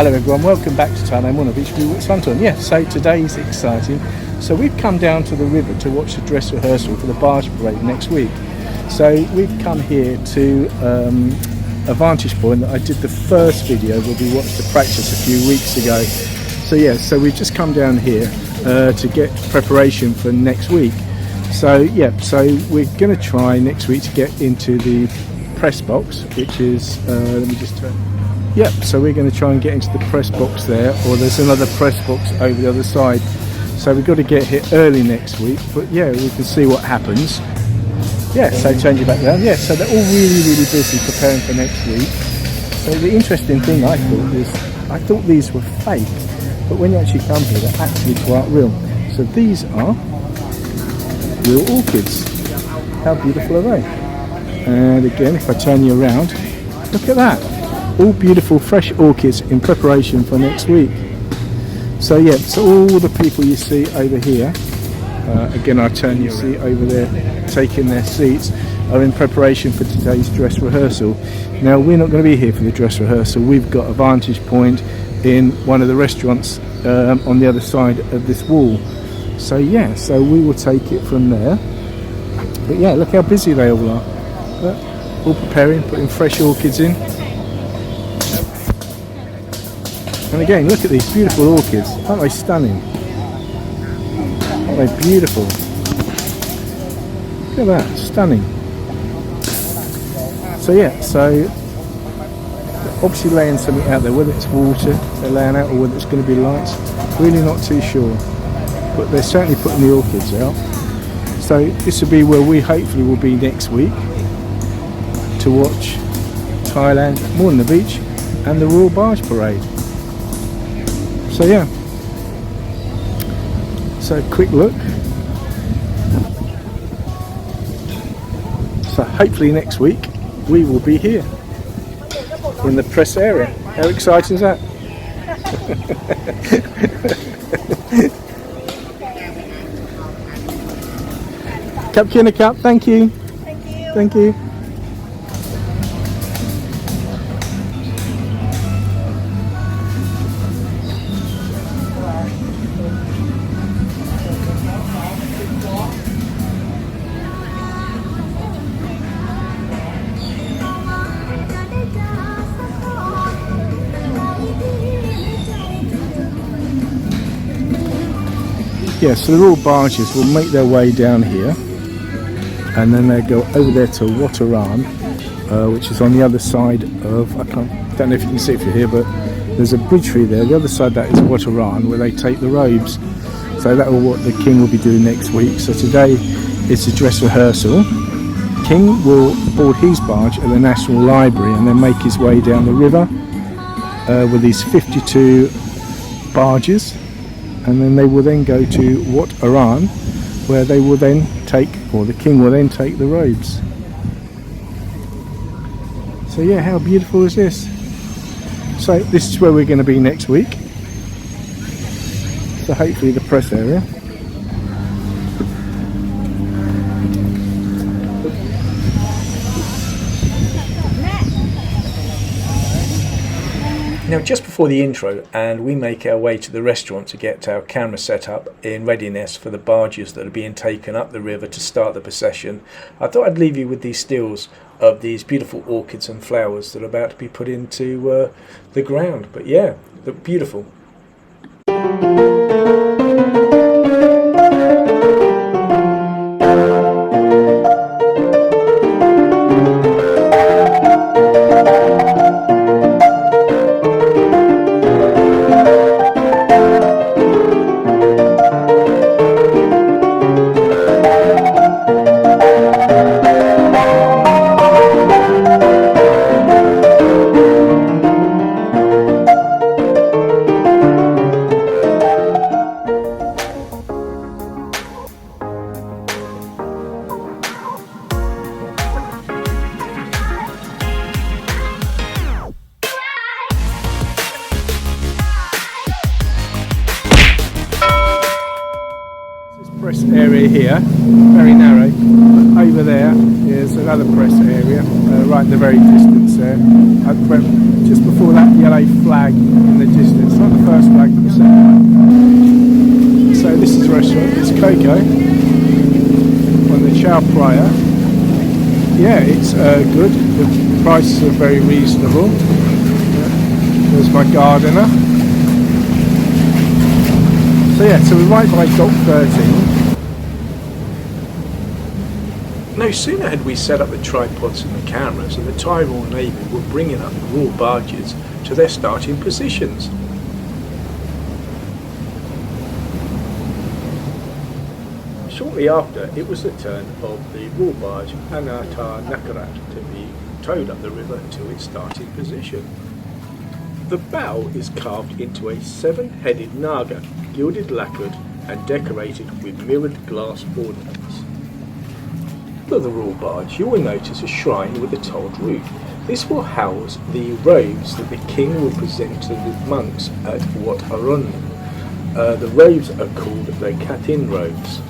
Hello everyone, welcome back to Thailand, Wutt Beach View at Suntorn. Yeah, so today's exciting. So we've come down to the river to watch the dress rehearsal for the barge parade next week. So we've come here to a vantage point that I did the first video where we watched the practice a few weeks ago. So yeah, so we've just come down here to get preparation for next week. So yeah, so we're going to try next week to get into the press box, which is, let me just turn. Yep, so we're going to try and get into the press box there, or there's another press box over the other side. So we've got to get here early next week, but yeah, we can see what happens. Yeah, so change it back down. Yeah, so they're all really busy preparing for next week. So the interesting thing I thought is, I thought these were fake, but when you actually come here, they're actually quite real. So these are real orchids. How beautiful are they? And again, if I turn you around, look at that. All beautiful fresh orchids in preparation for next week. So yeah, so all the people you see over here, again I turn you see over there taking their seats, are in preparation for today's dress rehearsal. Now we're not going to be here for the dress rehearsal. We've got a vantage point in one of the restaurants on the other side of this wall. So yeah, so we will take it from there. But yeah, look how busy they all are. All preparing, putting fresh orchids in. And again, look at these beautiful orchids. Aren't they stunning? Aren't they beautiful? Look at that, stunning. So yeah, so obviously laying something out there, whether it's water they're laying out or whether it's going to be lights, really not too sure. But they're certainly putting the orchids out. So this will be where we hopefully will be next week to watch Thailand, Wutt Beach and the Royal Barge Parade. So yeah, so quick look. So hopefully next week we will be here in the press area. How exciting is that? Cup in a cup, thank you. Thank you. Thank you. Yeah, so the Royal Barges will make their way down here and then they go over there to Wutt, which is on the other side of, don't know if you can see it from here, but there's a bridge through there. The other side of that is Wutt, where they take the robes. So that is what the King will be doing next week. So today is the dress rehearsal. King will board his barge at the National Library and then make his way down the river with these 52 barges. And then they will then go to Wutt, where they will then take, or the King will then take the robes. So yeah, how beautiful is this? So this is where we're going to be next week. So hopefully the press area. Now just before the intro and we make our way to the restaurant to get our camera set up in readiness for the barges that are being taken up the river to start the procession, I thought I'd leave you with these stills of these beautiful orchids and flowers that are about to be put into the ground. But yeah, they're beautiful. press area here, very narrow. Over there is another press area, right in the very distance there. Just before that yellow flag in the distance, not the first flag, but the second one. So this is the restaurant. It's Coco on the Chow Prior. Yeah, it's good. The prices are very reasonable. There's my gardener. So yeah, so we're right by Dock 13. No sooner had we set up the tripods and the cameras and the Thai Royal Navy were bringing up the Royal Barges to their starting positions. Shortly after, it was the turn of the Royal Barge Anata Nakarat to be towed up the river to its starting position. The bow is carved into a 7-headed naga, gilded lacquered and decorated with mirrored glass ornaments. Of the Royal Barge, you will notice a shrine with a tiled roof. This will house the robes that the king will present to the monks at Wutt. The robes are called the Katin robes.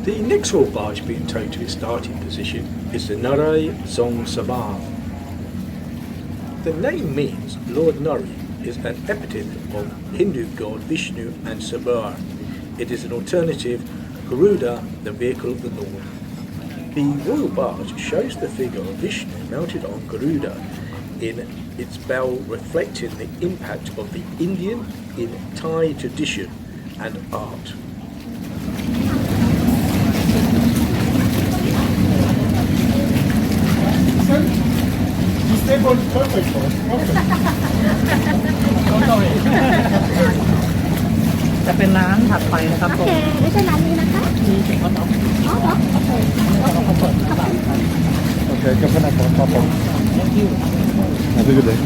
The next Royal Barge being towed to its starting position is the Narai Zong Sabah. The name means Lord Nari is an epithet of Hindu god Vishnu and Sabah. It is an alternative Garuda, the vehicle of the North. The Royal Barge shows the figure of Vishnu mounted on Garuda in its bell, reflecting the impact of the Indian in Thai tradition and art. Okay, coconut pop. Thank you. Have a good day.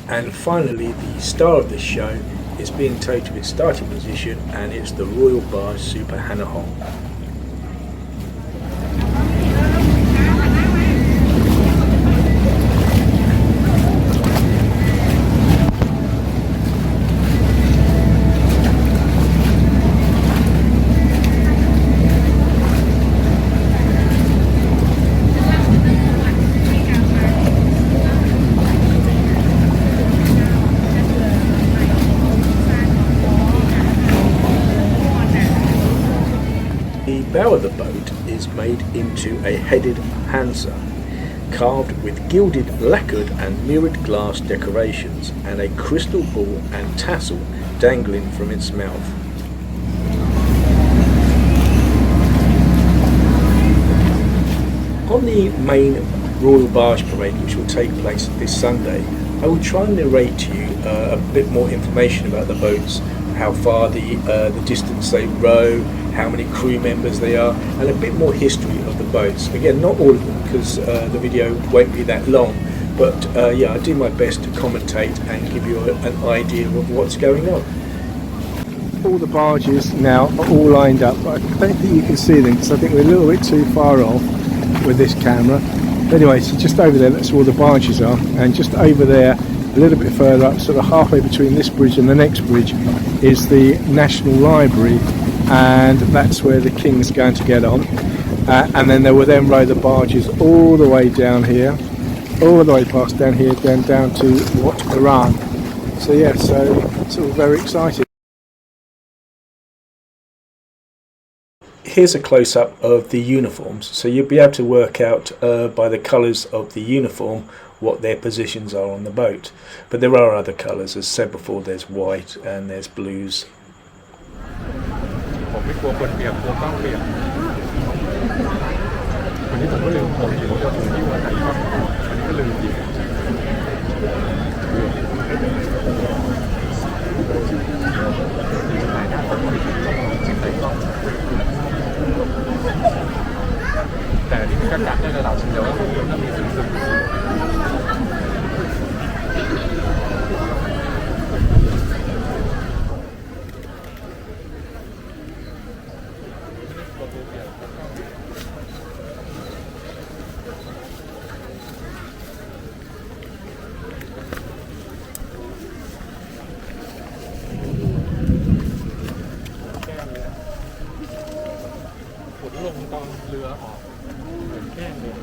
And finally, the star of this show is being towed to its starting position, and it's the Royal Barge Super Hanahong. The bow of the boat is made into a headed Hansa, carved with gilded, lacquered and mirrored glass decorations, and a crystal ball and tassel dangling from its mouth. On the main Royal Barge Parade, which will take place this Sunday, I will try and narrate to you a bit more information about the boats, how far the distance they row, how many crew members they are, and a bit more history of the boats. Again, not all of them, because the video won't be that long, but yeah, I do my best to commentate and give you an idea of what's going on. All the barges now are all lined up, but I don't think you can see them because I think we're a little bit too far off with this camera. Anyway, so just over there, that's where all the barges are, and just over there, a little bit further up, sort of halfway between this bridge and the next bridge, is the National Library, and that's where the King's going to get on. And then they will then row the barges all the way down here, all the way past down here, then down to Wutt. So yeah, so it's all very exciting. Here's a close-up of the uniforms, so you'll be able to work out by the colours of the uniform what their positions are on the boat. But there are other colours, as said before. There's white and there's blues. อันนี้มันก็กัดได้ระดับเดียวแล้วมันก็มีซึมฝนลงตอนเรือออกเหมือนแก้งเลย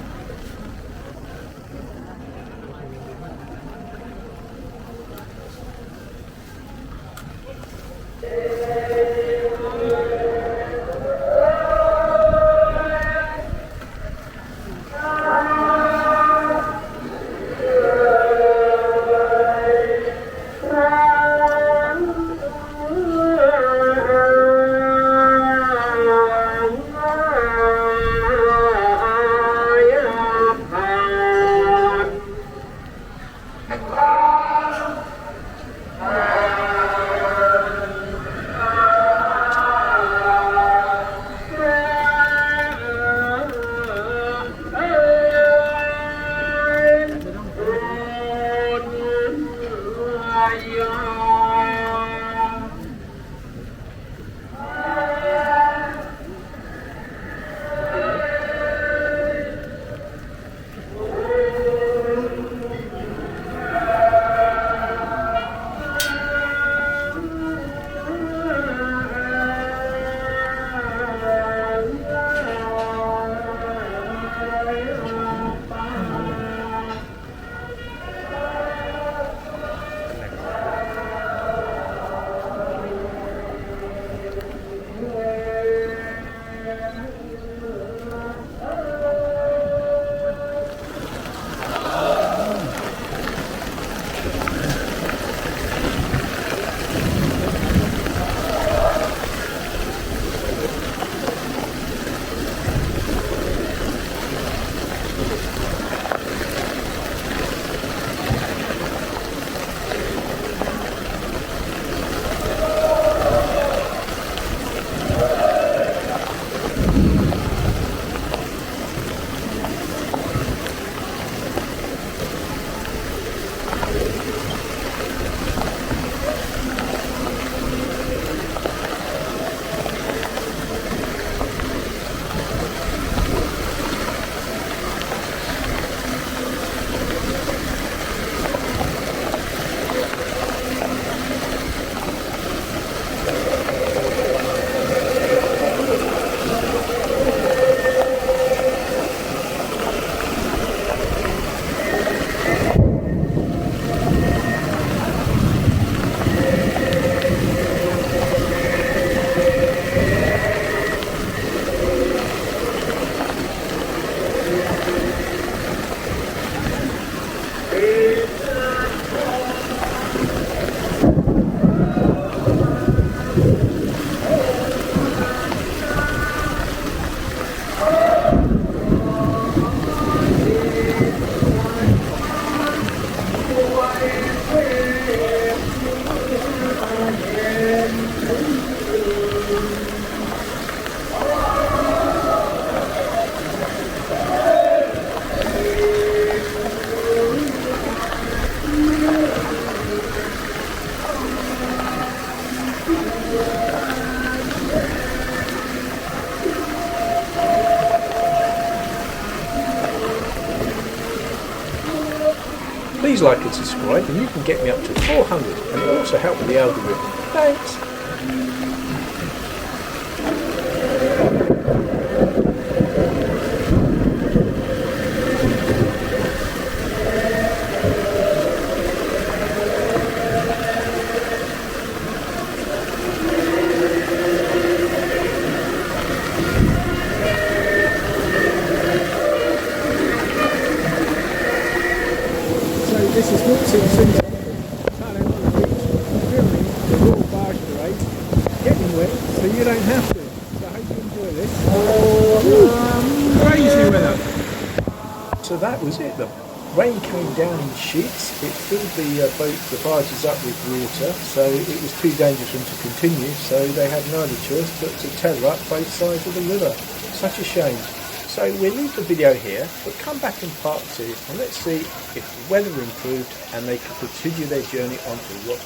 Please like and subscribe, and you can get me up to 400, and it will also help with the algorithm. Thanks! This is Wutt in Suntorn, Thailand on the beach, filming the Royal Barge parade, getting wet so you don't have to. So I hope you enjoy this. Crazy weather. So that was it. The rain came down in sheets. It filled the barges up with water, so it was too dangerous for them to continue. So they had no other choice but to tether up both sides of the river. Such a shame. So we'll leave the video here, but come back in part 2 and let's see if the weather improved and they can continue their journey onto Wutt.